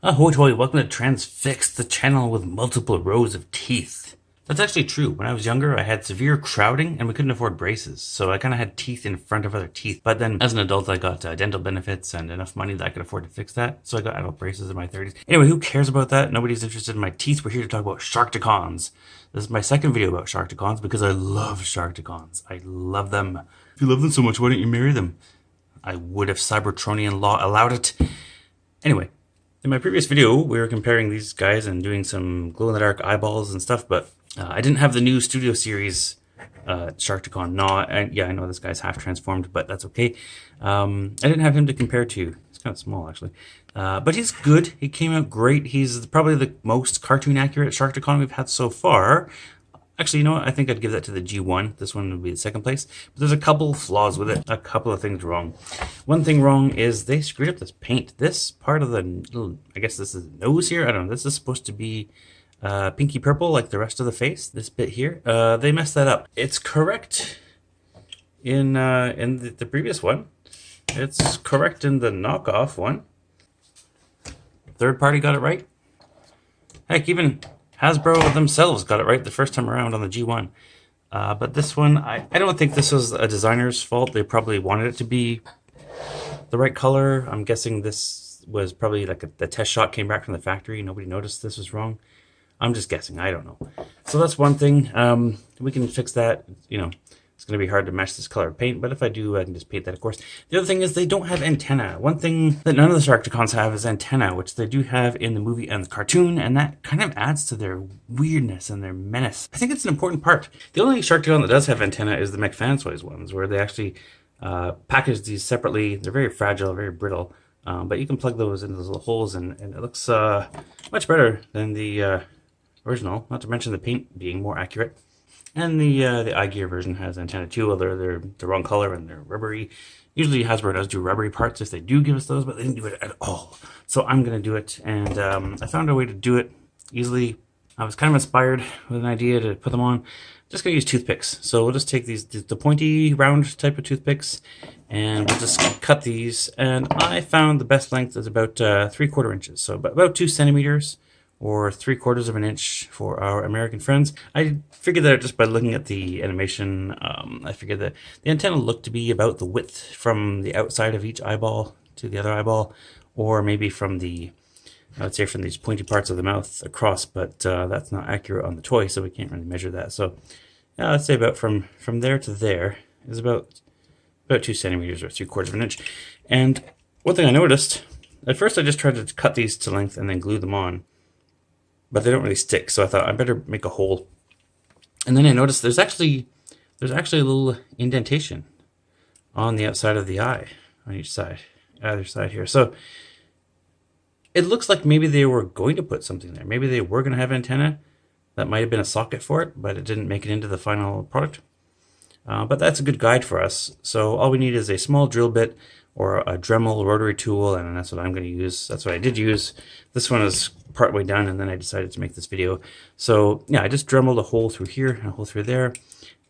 Ahoy toy, welcome to Transfix, the channel with multiple rows of teeth. That's actually true. When I was younger, I had severe crowding and we couldn't afford braces. So I kind of had teeth in front of other teeth. But then as an adult, I got dental benefits and enough money that I could afford to fix that. So I got adult braces in my 30s. Anyway, who cares about that? Nobody's interested in my teeth. We're here to talk about SHARKTICONs. This is my second video about SHARKTICONs because I love SHARKTICONs. I love them. If you love them so much, why don't you marry them? I would if Cybertronian law allowed it. Anyway. In my previous video, we were comparing these guys and doing some glow-in-the-dark eyeballs and stuff, but I didn't have the new Studio Series SHARKTICON. Yeah, I know this guy's half transformed, but that's okay. I didn't have him to compare to. He's kind of small, actually. But he's good. He came out great. He's probably the most cartoon-accurate SHARKTICON we've had so far. Actually, you know what? I think I'd give that to the G1. This one would be the second place. But there's a couple flaws with it. A couple of things wrong. One thing wrong is they screwed up this paint. This part of the little, I guess this is the nose here. I don't know. This is supposed to be pinky purple like the rest of the face. This bit here. They messed that up. It's correct in the previous one. It's correct in the knockoff one. Third party got it right. Heck, even Hasbro themselves got it right the first time around on the G1. But this one, I don't think this was a designer's fault. They probably wanted it to be the right color. I'm guessing this was probably like the test shot came back from the factory. Nobody noticed this was wrong. I'm just guessing. I don't know. So that's one thing. We can fix that. You know, it's going to be hard to match this color of paint, but if I do, I can just paint that, of course. The other thing is they don't have antenna. One thing that none of the SHARKTICONs have is antenna, which they do have in the movie and the cartoon, and that kind of adds to their weirdness and their menace. I think it's an important part. The only SHARKTICON that does have antenna is the McFansoys ones, where they actually package these separately. They're very fragile, very brittle, but you can plug those into those little holes, and it looks much better than the original, not to mention the paint being more accurate. And the iGear version has antenna too, although they're the wrong color and they're rubbery. Usually Hasbro does do rubbery parts if they do give us those, but they didn't do it at all. So I'm going to do it, and I found a way to do it easily. I was kind of inspired with an idea to put them on. Just going to use toothpicks. So we'll just take these, the pointy round type of toothpicks, and we'll just cut these. And I found the best length is about 3/4 inches, so about 2 centimeters. Or 3/4 of an inch for our American friends. I figured that just by looking at the animation. I figured that the antenna looked to be about the width from the outside of each eyeball to the other eyeball, or maybe from the, I would say from these pointy parts of the mouth across, but that's not accurate on the toy, so we can't really measure that. So yeah, let's say about from there to there is about 2 centimeters or 3/4 of an inch. And one thing I noticed, at first I just tried to cut these to length and then glue them on, but they don't really stick, so I thought I better make a hole. And then I noticed there's actually a little indentation on the outside of the eye, on each side, either side here. So it looks like maybe they were going to put something there. Maybe they were going to have antenna. That might have been a socket for it, but it didn't make it into the final product. But that's a good guide for us. So all we need is a small drill bit or a Dremel rotary tool, and that's what I'm going to use. That's what I did use. This one is partway done, and then I decided to make this video. So yeah, I just Dremeled a hole through here and a hole through there,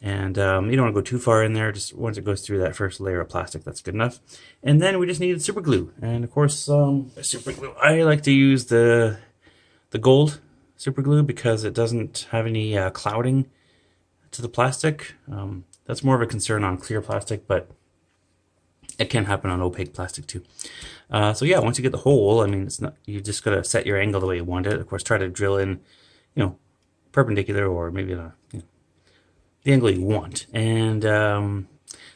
and you don't want to go too far in there. Just once it goes through that first layer of plastic, that's good enough. And then we just needed super glue, and of course super glue. I like to use the gold super glue because it doesn't have any clouding to the plastic. That's more of a concern on clear plastic, but it can happen on opaque plastic too. So yeah, once you get the hole, I mean, it's not, you just gotta set your angle the way you want it. Of course, try to drill in, you know, perpendicular or maybe the angle you want. And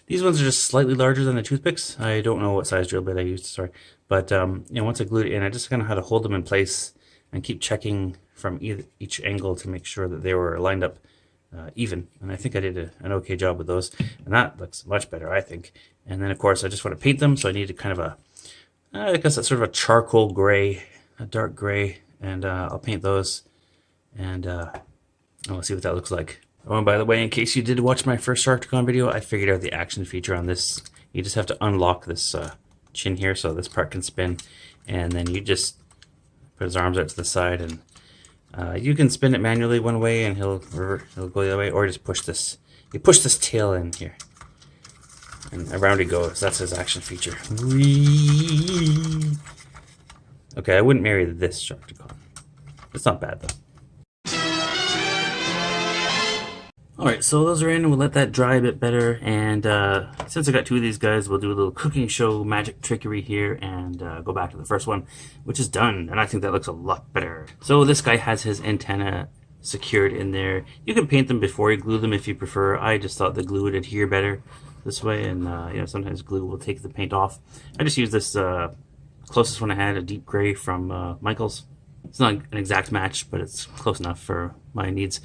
these ones are just slightly larger than the toothpicks. I don't know what size drill bit I used, sorry. But you know, once I glued it in, I just kind of had to hold them in place and keep checking from each angle to make sure that they were lined up even, and I think I did an okay job with those, and that looks much better, I think. And then of course I just want to paint them, so I needed kind of I guess that's sort of a charcoal gray, a dark gray, and I'll paint those, and we'll see what that looks like. Oh, and by the way, in case you did watch my first SHARKTICON video, I figured out the action feature on this. You just have to unlock this chin here so this part can spin, and then you just put his arms out to the side, and you can spin it manually one way and he'll go the other way, or just push this. You push this tail in here, and around he goes. That's his action feature. Whee! Okay, I wouldn't marry this Sharkticon. It's not bad though. Alright, so those are in. We'll let that dry a bit better. And since I got two of these guys, we'll do a little cooking show magic trickery here and go back to the first one, which is done. And I think that looks a lot better. So this guy has his antenna secured in there. You can paint them before you glue them if you prefer. I just thought the glue would adhere better this way. And you know, sometimes glue will take the paint off. I just used this closest one I had, a deep gray from Michael's. It's not an exact match, but it's close enough for my needs.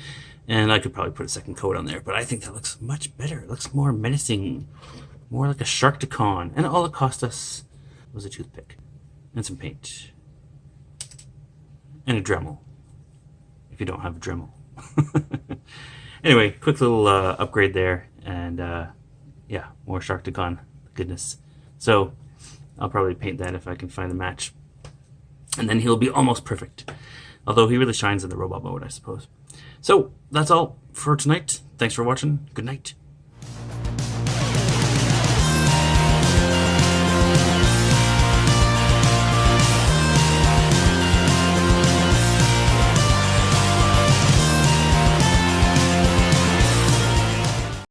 And I could probably put a second coat on there, but I think that looks much better. It looks more menacing, more like a Sharkticon. And all it cost us was a toothpick and some paint and a Dremel, if you don't have a Dremel. Anyway, quick little upgrade there, and yeah, more Sharkticon goodness. So I'll probably paint that if I can find the match, and then he'll be almost perfect. Although he really shines in the robot mode, I suppose. So that's all for tonight. Thanks for watching. Good night.